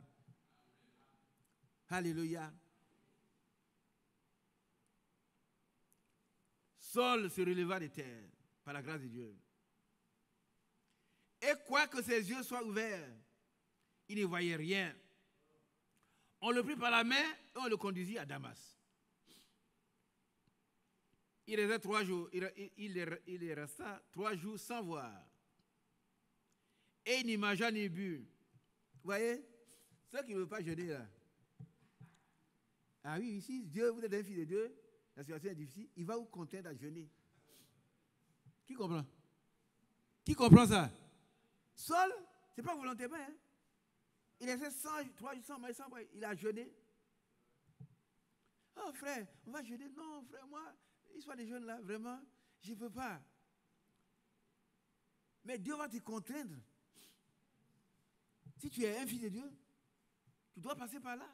Alléluia. Saul se releva de terre par la grâce de Dieu. Et quoique ses yeux soient ouverts, il ne voyait rien. On le prit par la main et on le conduisit à Damas. Il restait 3 jours. Il resta 3 jours sans voir. Et il n'y mangea ni bu. Vous voyez? Ceux qui ne veulent pas jeûner là. Ah oui, ici, Dieu, vous êtes un fils de Dieu, la situation est difficile, il va vous contraindre à jeûner. Qui comprend? Qui comprend ça? Seul, ce n'est pas volontairement. Hein? Il restait 3 jours sans manger, sans boire. Il a jeûné. Oh frère, on va jeûner. Non, frère, moi, l'histoire des jeunes là, vraiment, je ne peux pas. Mais Dieu va te contraindre. Si tu es un fils de Dieu, tu dois passer par là.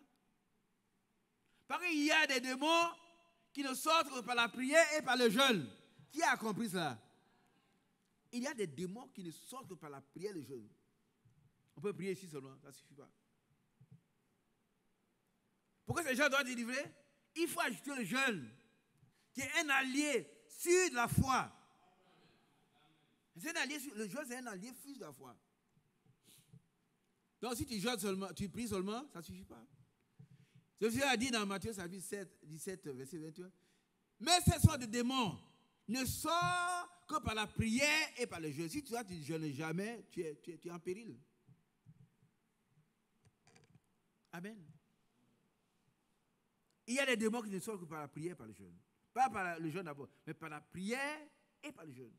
Parce qu'il y a des démons qui ne sortent que par la prière et par le jeûne. Qui a compris cela? Il y a des démons qui ne sortent que par la prière et le jeûne. On peut prier ici seulement, ça ne suffit pas. Pourquoi ces gens doivent être délivrés? Il faut ajouter le jeûne, qui est un allié sûr de la foi. C'est un allié, le jeûne, c'est un allié sûr de la foi. Donc si tu jeûnes seulement, tu pries seulement, ça ne suffit pas. Le Seigneur a dit dans Matthieu 17, verset 21, mais ces sortes de démons ne sortent que par la prière et par le jeûne. Si tu ne jeûnes jamais, tu es en péril. Amen. Il y a des démons qui ne sortent que par la prière et par le jeûne. Pas par le jeûne d'abord, mais par la prière et par le jeûne.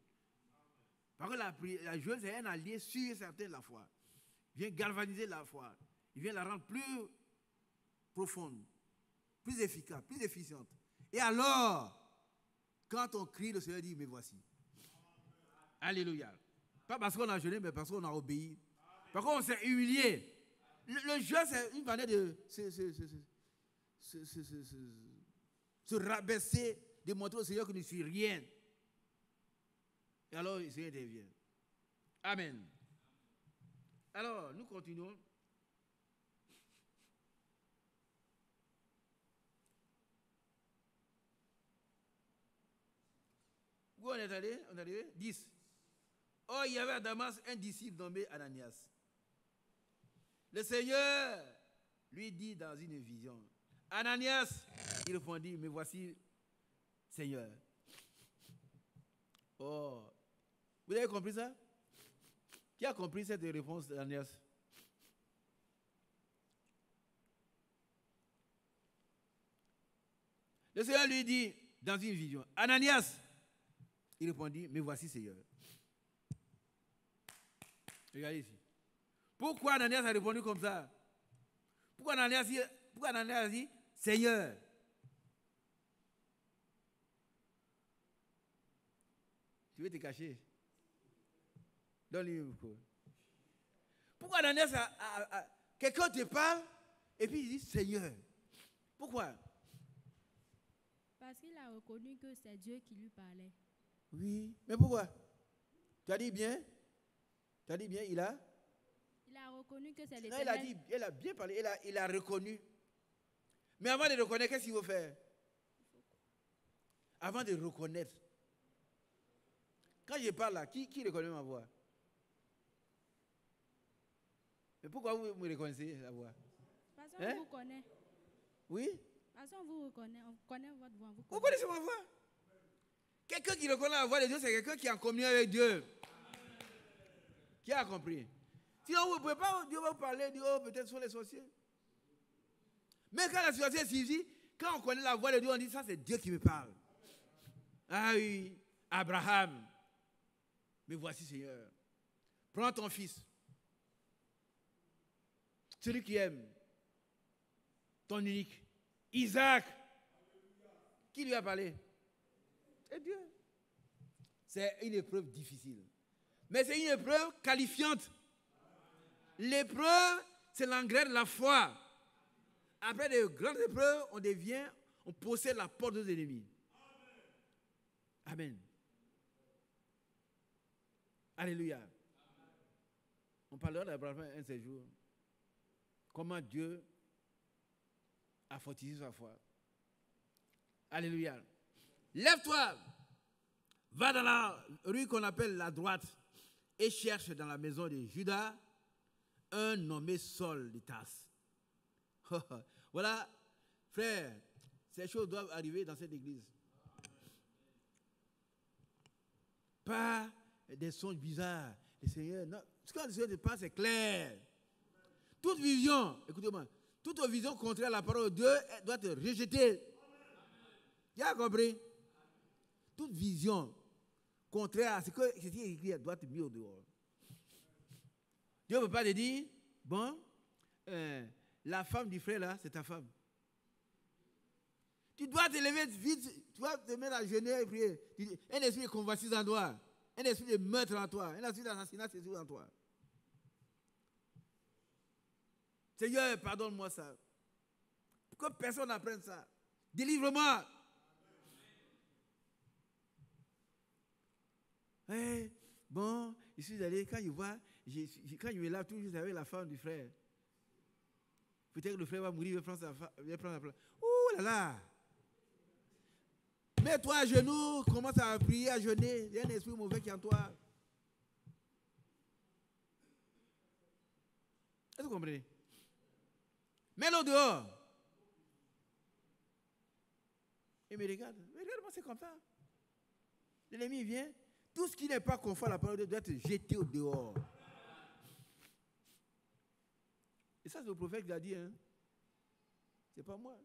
Parce que la jeûne, c'est un allié sûr et certain de la foi. Il vient galvaniser la foi. Il vient la rendre plus profonde, plus efficace, plus efficiente. Et alors, quand on crie, le Seigneur dit, mais voici. Alléluia. Pas parce qu'on a jeûné, mais parce qu'on a obéi. Parce qu'on s'est humilié. Le jeûne, c'est une manière de se rabaisser, de montrer au Seigneur que ne suis rien. Et alors, le Seigneur intervient. Amen. Alors, nous continuons. Où on est allé? On est arrivé 10. Oh, il y avait à Damas un disciple nommé Ananias. Le Seigneur lui dit dans une vision, Ananias, il répondit, mais voici, Seigneur. Oh, vous avez compris ça? Qui a compris cette réponse d'Ananias? Le Seigneur lui dit dans une vision, Ananias, il répondit, mais voici Seigneur. Regardez ici. Pourquoi Ananias a répondu comme ça? Pourquoi Ananias a dit, Seigneur? Tu veux te cacher? Donne-lui un micro. Pourquoi Ananias quelqu'un te parle et puis il dit Seigneur? Pourquoi? Parce qu'il a reconnu que c'est Dieu qui lui parlait. Oui, mais pourquoi? Tu as dit bien? Tu as dit bien, il a reconnu que c'est l'Éternel. l'Éternel. Non, il a bien parlé, il a reconnu. Mais avant de reconnaître, qu'est-ce qu'il faut faire? Avant de reconnaître. Quand je parle là, qui reconnaît ma voix? Mais pourquoi vous me reconnaissez la voix? Parce qu'on vous connaît. Oui? Parce qu'on vous reconnaît, on connaît votre voix. Vous connaissez ma voix? Quelqu'un qui reconnaît la voix de Dieu, c'est quelqu'un qui est en communion avec Dieu. Qui a compris? Sinon, vous ne pouvez pas, Dieu va vous parler, Dieu, oh, peut-être sont les sorciers. Mais quand la situation est difficile, quand on connaît la voix de Dieu, on dit ça, c'est Dieu qui me parle. Ah oui, Abraham. Mais voici, Seigneur. Prends ton fils. Celui qui aime. Ton unique. Isaac. Qui lui a parlé? C'est Dieu. C'est une épreuve difficile. Mais c'est une épreuve qualifiante. L'épreuve, c'est l'engrais de la foi. Après de grandes épreuves, on possède la porte des ennemis. Amen. Alléluia. On parlera d'Abraham un de ces jours. Comment Dieu a fortifié sa foi. Alléluia. Lève-toi. Va dans la rue qu'on appelle la droite. et cherche dans la maison de Judas un nommé Saul de Tarse. Voilà, frère, ces choses doivent arriver dans cette église. Pas des songes bizarres. Le Seigneur, non. Ce que le Seigneur te parle, c'est clair. Toute vision, écoutez-moi, toute vision contraire à la parole de Dieu doit être rejetée. Tu as compris? Toute vision contraire à ce que c'est écrit doit être mise au dehors. Dieu ne peut pas te dire, bon, la femme du frère là, c'est ta femme. Tu dois te lever vite, tu dois te mettre à genoux et prier. Un esprit de convoitise en toi, un esprit de meurtre en toi, un esprit d'assassinat c'est tout en toi. Seigneur, pardonne-moi ça. Que personne n'apprenne ça. Délivre-moi. Hey, bon, je suis allé, quand je vois, quand je vais là, toujours avec la femme du frère. Peut-être que le frère va mourir, il va prendre la place. Ouh là là! Mets-toi à genoux, commence à prier, à jeûner. Il y a un esprit mauvais qui est en toi. Est-ce que vous comprenez? Mets-le dehors. Et me regarde. Regarde-moi, c'est comme ça. L'ennemi vient. Tout ce qui n'est pas conforme à la parole de Dieu doit être jeté au dehors. Et ça, c'est le prophète qui l'a dit. Hein. Ce n'est pas moi.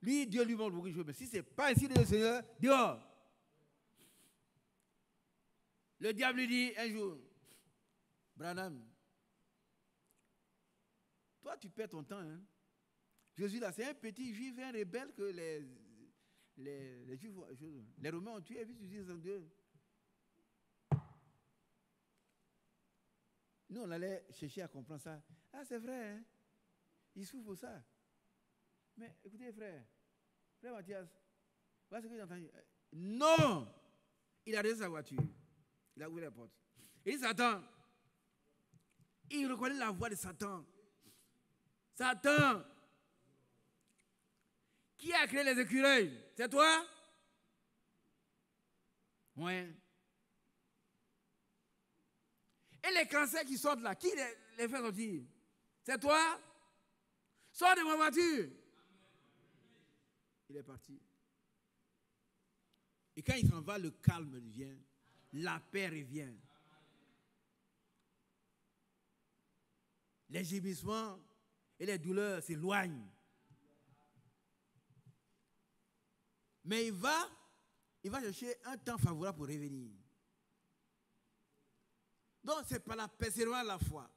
Lui, Dieu lui montre beaucoup de choses. Mais si ce n'est pas ainsi le Seigneur, dehors. Le diable lui dit un jour, Branham, toi, tu perds ton temps. Hein. Jésus, là, c'est un petit juif, un rebelle que les Juifs, les Romains ont tué, et puis tu dis, c'est Dieu. Nous, on allait chercher à comprendre ça. Ah, c'est vrai, hein? Il souffre pour ça. Mais écoutez, frère Mathias, voilà ce que j'ai entendu. Non! Il a arrêté sa voiture. Il a ouvert la porte. Il dit, Satan, il reconnaît la voix de Satan. Satan, qui a créé les écureuils? C'est toi? Oui. Et les cancers qui sortent là, qui les fait sortir? C'est toi? Sors de ma voiture. Il est parti. Et quand il s'en va, le calme revient, la paix revient. Les gémissements et les douleurs s'éloignent. Mais il va chercher un temps favorable pour revenir. Donc, c'est par la persévérance de la foi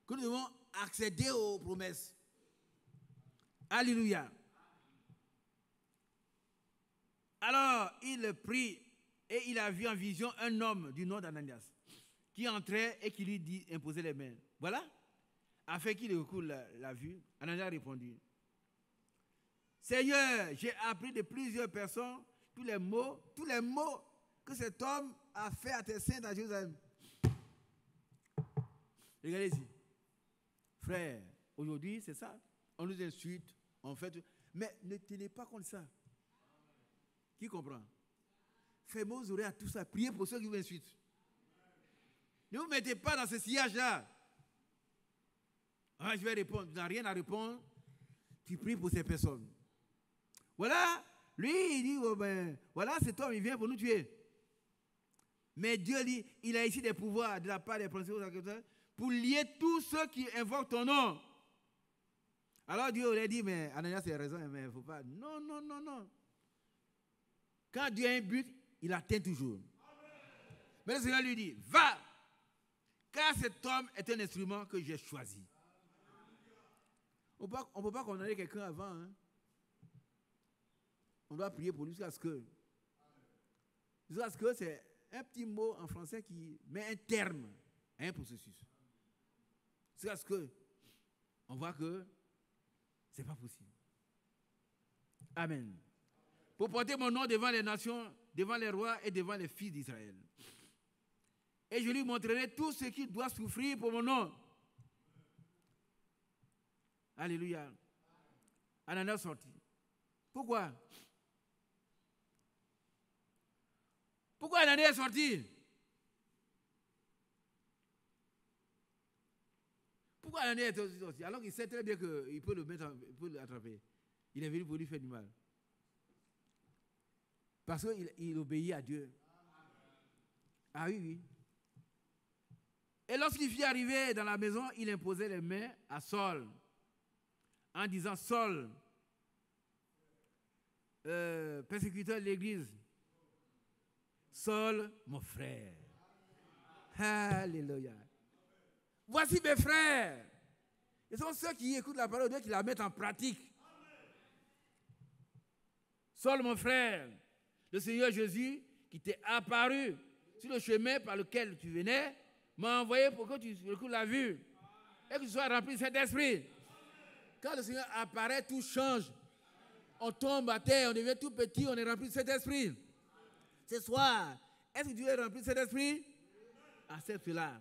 que nous devons accéder aux promesses. Alléluia. Alors, il prit et il a vu en vision un homme du nom d'Ananias qui entrait et qui lui dit imposer les mains. Voilà. Afin qu'il recouvre la vue, Ananias répondit, Seigneur, j'ai appris de plusieurs personnes tous les mots que cet homme a fait à tes saints dans Jérusalem. Regardez ici. Frère, aujourd'hui, c'est ça. On nous insulte, on fait tout. Mais ne tenez pas contre ça. Qui comprend? Fermez vos oreilles à tout ça. Priez pour ceux qui vous insultent. Ne vous mettez pas dans ce sillage-là. Ah, je vais répondre. Tu n'as rien à répondre. Tu pries pour ces personnes. Voilà. Lui, il dit, oh ben, voilà, cet homme, il vient pour nous tuer. Mais Dieu dit, il a ici des pouvoirs de la part des principaux pour lier tous ceux qui invoquent ton nom. Alors Dieu aurait dit, mais Ananias a raison, mais il ne faut pas. Non, non, non, non. Quand Dieu a un but, il atteint toujours. Mais le Seigneur lui dit, va, car cet homme est un instrument que j'ai choisi. On ne peut pas condamner quelqu'un avant. Hein. On doit prier pour lui jusqu'à ce que. Jusqu'à ce que c'est un petit mot en français qui met un terme à un processus. Jusqu'à ce que on voit que ce n'est pas possible. Amen. Pour porter mon nom devant les nations, devant les rois et devant les fils d'Israël. Et je lui montrerai tout ce qui doit souffrir pour mon nom. Alléluia. Ananias sorti. Pourquoi? Pourquoi Ananias est sorti? Pourquoi Ananias était aussi sorti? Alors qu'il sait très bien qu'il peut le mettre, il peut l'attraper. Il est venu pour lui faire du mal. Parce qu'il obéit à Dieu. Ah oui, oui. Et lorsqu'il fut arrivé dans la maison, il imposait les mains à Saul, en disant, Saul, persécuteur de l'Église, Saul, mon frère. Alléluia. Voici mes frères. Ce sont ceux qui écoutent la parole de Dieu qui la mettent en pratique. Saul, mon frère, le Seigneur Jésus, qui t'est apparu sur le chemin par lequel tu venais, m'a envoyé pour que tu écoutes la vue et que tu sois rempli de cet esprit. Quand le Seigneur apparaît, tout change. On tombe à terre, on devient tout petit, on est rempli de cet esprit. Ce soir, est-ce que tu es rempli de cet esprit? Accepte cela.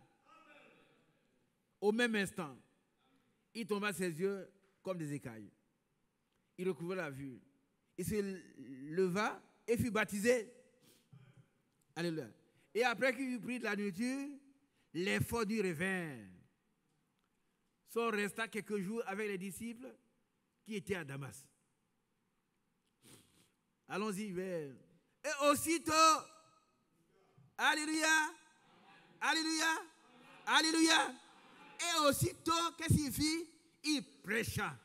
Au même instant, il tomba ses yeux comme des écailles. Il recouvra la vue. Il se leva et fut baptisé. Alléluia. Et après qu'il eut pris de la nourriture, l'effort du revint. Saul resta quelques jours avec les disciples qui étaient à Damas. Allons-y vers. Et aussitôt, alléluia, alléluia, alléluia. Et aussitôt, qu'est-ce qu'il fit? Il prêcha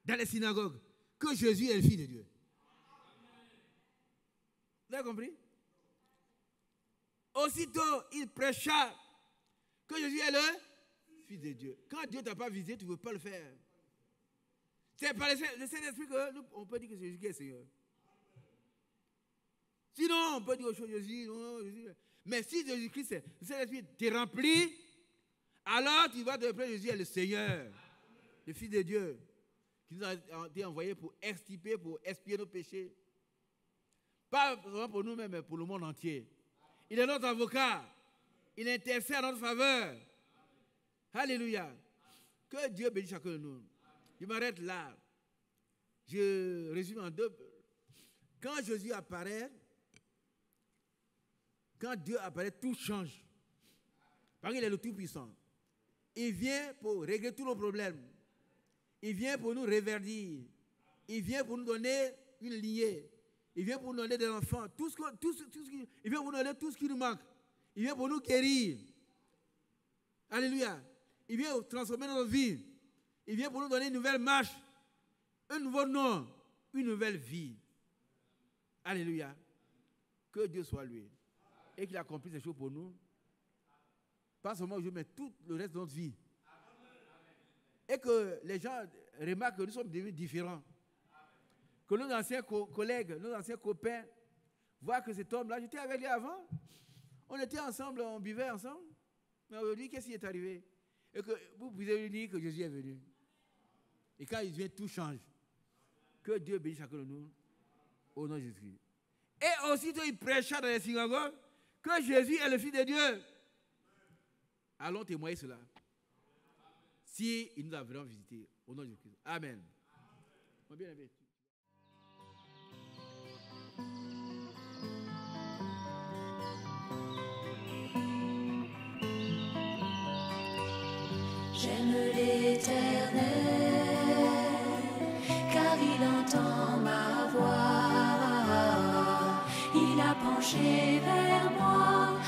dans les synagogues que Jésus est le Fils de Dieu. Vous avez compris? Aussitôt, il prêcha que Jésus est le Fils de Dieu. Quand Dieu ne t'a pas visité, tu ne peux pas le faire. C'est par le Saint-Esprit qu'on peut dire que c'est Jésus qui est Seigneur. Sinon, on peut dire autre chose, Jésus, non, Jésus. Mais si Jésus-Christ, le Saint-Esprit t'est rempli, alors tu vas te rappeler Jésus est le Seigneur, le Fils de Dieu, qui nous a été envoyé pour extirper, pour expier nos péchés. Pas seulement pour nous-mêmes, mais pour le monde entier. Il est notre avocat. Il intercède en notre faveur. Alléluia. Que Dieu bénisse chacun de nous. Je m'arrête là. Je résume en deux. Quand Jésus apparaît, quand Dieu apparaît, tout change. Parce qu'il est le Tout-Puissant. Il vient pour régler tous nos problèmes. Il vient pour nous réverdir. Il vient pour nous donner une lignée. Il vient pour nous donner des enfants. Il vient pour nous donner tout ce qui nous manque. Il vient pour nous guérir. Alléluia. Il vient pour transformer notre vie. Il vient pour nous donner une nouvelle marche, un nouveau nom, une nouvelle vie. Alléluia. Que Dieu soit loué. Et qu'il accomplisse ces choses pour nous. Pas seulement aujourd'hui, mais tout le reste de notre vie. Et que les gens remarquent que nous sommes devenus différents. Que nos anciens collègues, nos anciens copains voient que cet homme-là, j'étais avec lui avant. On était ensemble, on buvait ensemble. Mais aujourd'hui, qu'est-ce qui est arrivé? Et que vous pouvez lui dire que Jésus est venu. Et quand il vient, tout change. Que Dieu bénisse chacun de nous au nom de Jésus. Et aussitôt, il prêcha dans les synagogues que Jésus est le Fils de Dieu. Allons témoigner cela. Si il nous a vraiment visité au nom de Jésus. Amen. Mon bien-aimé. J'aime l'Éternel, car il entend ma voix. Il a penché vers moi